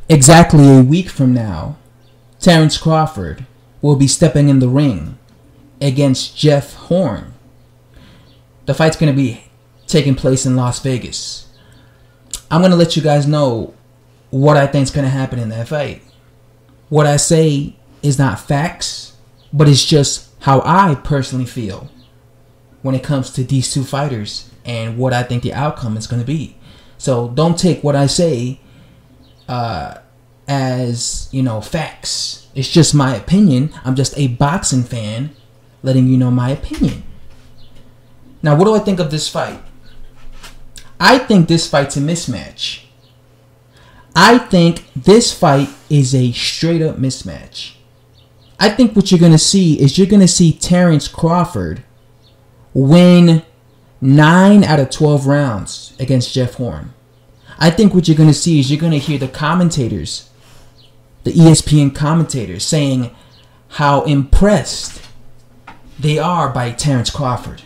Exactly a week from now, Terence Crawford will be stepping in the ring against Jeff Horn. The fight's going to be taking place in Las Vegas. I'm going to let you guys know what I think is going to happen in that fight. What I say is not facts, but it's just how I personally feel when it comes to these two fighters and what I think the outcome is going to be. So don't take what I say as, facts. It's just my opinion. I'm just a boxing fan letting you know my opinion. Now, what do I think of this fight? I think this fight's a mismatch. I think this fight is a straight up mismatch. I think what you're going to see is you're going to see Terence Crawford win 9 out of 12 rounds against Jeff Horn. I think what you're going to see is you're going to hear the commentators, the ESPN commentators, saying how impressed they are by Terence Crawford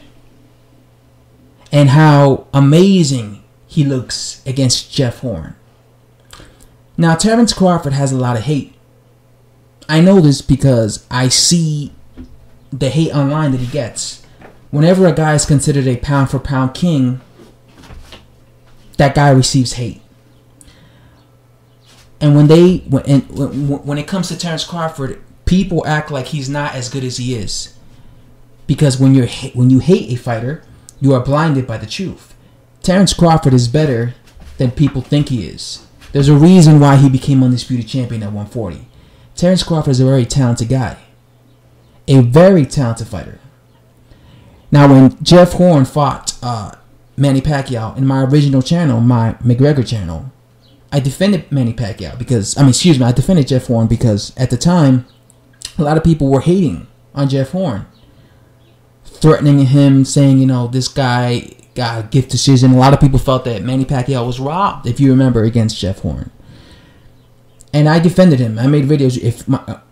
and how amazing he looks against Jeff Horn. Now, Terence Crawford has a lot of hate. I know this because I see the hate online that he gets. Whenever a guy is considered a pound-for-pound king, that guy receives hate. And when it comes to Terence Crawford, people act like he's not as good as he is. Because when you hate a fighter, you are blinded by the truth. Terence Crawford is better than people think he is. There's a reason why he became undisputed champion at 140. Terence Crawford is a very talented guy. A very talented fighter. Now, when Jeff Horn fought Manny Pacquiao in my original channel, my Mcgregor channel, I defended Manny Pacquiao because, I defended Jeff Horn because at the time, a lot of people were hating on Jeff Horn. Threatening him, saying, this guy got a gift decision. A lot of people felt that Manny Pacquiao was robbed, if you remember, against Jeff Horn. And I defended him. I made videos. If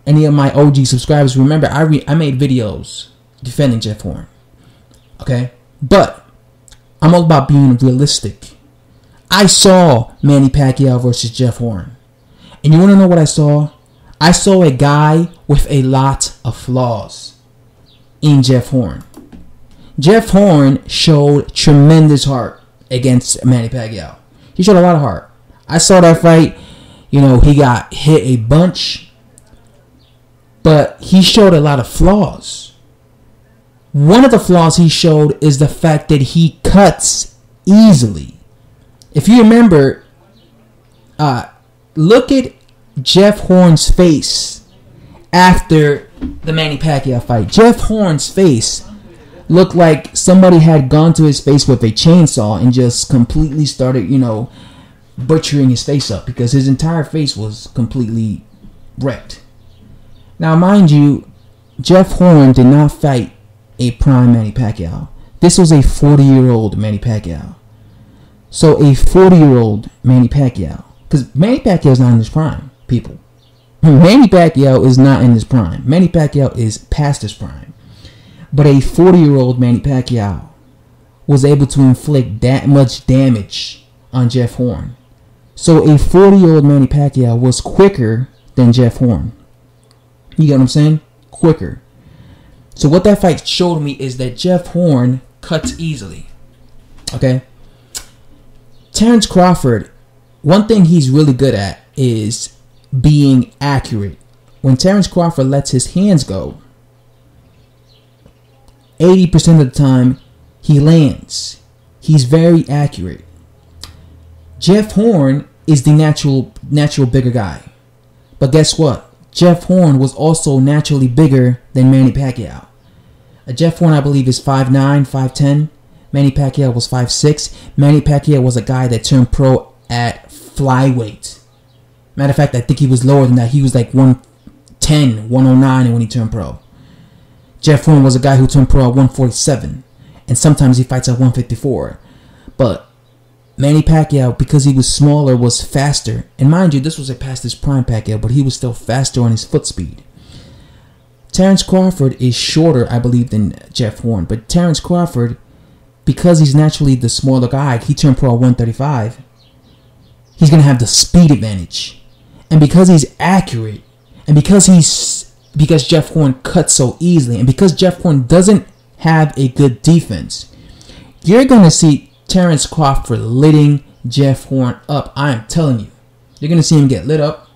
any of my OG subscribers remember, I made videos defending Jeff Horn. Okay? But I'm all about being realistic. I saw Manny Pacquiao versus Jeff Horn. And you want to know what I saw? I saw a guy with a lot of flaws in Jeff Horn. Jeff Horn showed tremendous heart against Manny Pacquiao. He showed a lot of heart. I saw that fight. He got hit a bunch. But he showed a lot of flaws. One of the flaws he showed is the fact that he cuts easily. If you remember, look at Jeff Horn's face after the Manny Pacquiao fight. Jeff Horn's face looked like somebody had gone to his face with a chainsaw and just completely started, butchering his face up because his entire face was completely wrecked. Now, mind you, Jeff Horn did not fight a prime Manny Pacquiao. This was a 40-year-old Manny Pacquiao. So a 40-year-old Manny Pacquiao, because Manny Pacquiao is not in his prime, people. Manny Pacquiao is not in his prime. Manny Pacquiao is past his prime. But a 40-year-old Manny Pacquiao was able to inflict that much damage on Jeff Horn. So a 40-year-old Manny Pacquiao was quicker than Jeff Horn. You get what I'm saying? Quicker. So what that fight showed me is that Jeff Horn cuts easily. Okay? Terence Crawford, one thing he's really good at is being accurate. When Terence Crawford lets his hands go, 80% of the time, he lands. He's very accurate. Jeff Horn is the natural bigger guy. But guess what? Jeff Horn was also naturally bigger than Manny Pacquiao. Jeff Horn, I believe, is 5'9", 5'10". Manny Pacquiao was 5'6". Manny Pacquiao was a guy that turned pro at flyweight. Matter of fact, I think he was lower than that. He was like 110, 109 when he turned pro. Jeff Horn was a guy who turned pro at 147. And sometimes he fights at 154. But Manny Pacquiao, because he was smaller, was faster. And mind you, this was a past his prime Pacquiao, but he was still faster on his foot speed. Terence Crawford is shorter, I believe, than Jeff Horn. But Terence Crawford, because he's naturally the smaller guy, he turned pro at 135. He's going to have the speed advantage. And because he's accurate, and because Jeff Horn cuts so easily, and because Jeff Horn doesn't have a good defense, you're going to see Terence Crawford lighting Jeff Horn up. I am telling you. You're going to see him get lit up.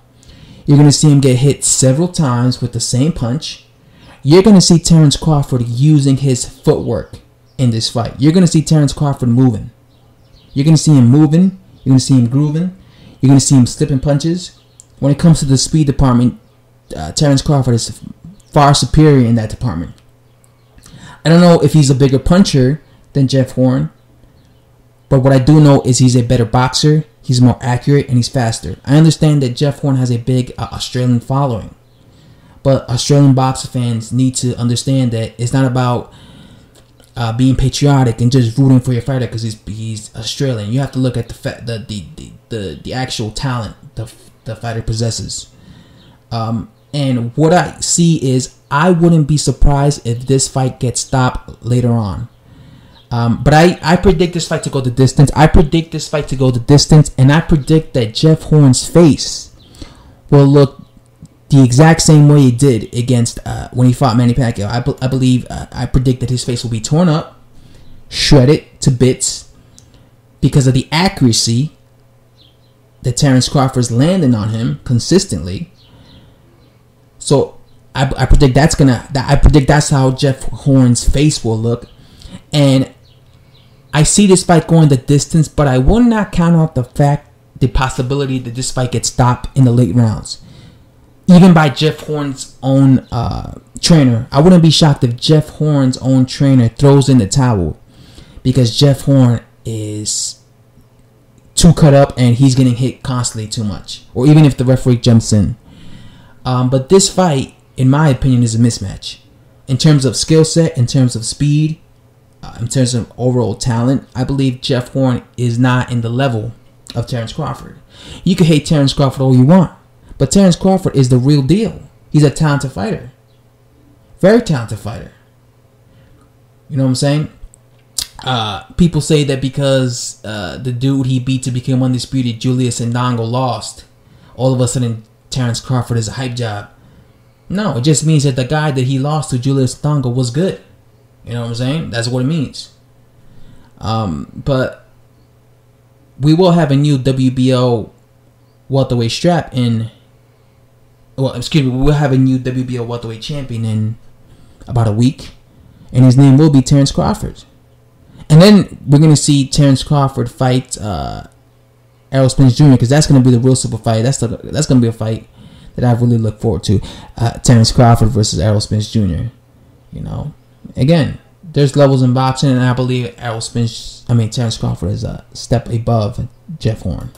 You're going to see him get hit several times with the same punch. You're going to see Terence Crawford using his footwork in this fight. You're going to see Terence Crawford moving. You're going to see him moving. You're going to see him grooving. You're going to see him slipping punches. When it comes to the speed department, Terence Crawford is far superior in that department. I don't know if he's a bigger puncher than Jeff Horn, but what I do know is he's a better boxer, he's more accurate, and he's faster. I understand that Jeff Horn has a big Australian following, but Australian boxer fans need to understand that it's not about being patriotic and just rooting for your fighter because he's Australian. You have to look at the actual talent the fighter possesses. And what I see is I wouldn't be surprised if this fight gets stopped later on. But I predict this fight to go the distance. And I predict that Jeff Horn's face will look the exact same way it did against when he fought Manny Pacquiao. I predict that his face will be torn up, shredded to bits because of the accuracy that Terence Crawford's landing on him consistently. So I predict that's how Jeff Horn's face will look, and I see this fight going the distance. But I will not count out the possibility that this fight gets stopped in the late rounds, even by Jeff Horn's own trainer. I wouldn't be shocked if Jeff Horn's own trainer throws in the towel because Jeff Horn is too cut up and he's getting hit constantly too much, or even if the referee jumps in. But this fight, in my opinion, is a mismatch in terms of skill set, in terms of speed, in terms of overall talent. I believe Jeff Horn is not in the level of Terence Crawford. You can hate Terence Crawford all you want, but Terence Crawford is the real deal. He's a talented fighter, very talented fighter. You know what I'm saying? People say that because the dude he beat to become undisputed, Julius Ndongo, lost, all of a sudden Terence Crawford is a hype job. No, it just means that the guy that he lost to, Julius Ndongo, was good. You know what I'm saying? That's what it means. But we will have a new WBO welterweight strap in. Well, excuse me, we'll have a new WBO welterweight champion in about a week, and his name will be Terence Crawford. And then we're going to see Terence Crawford fight Errol Spence Jr. because that's going to be the real super fight. That's going to be a fight that I really look forward to. Terence Crawford versus Errol Spence Jr. You know, again, there's levels in boxing, and I believe Terence Crawford is a step above Jeff Horn.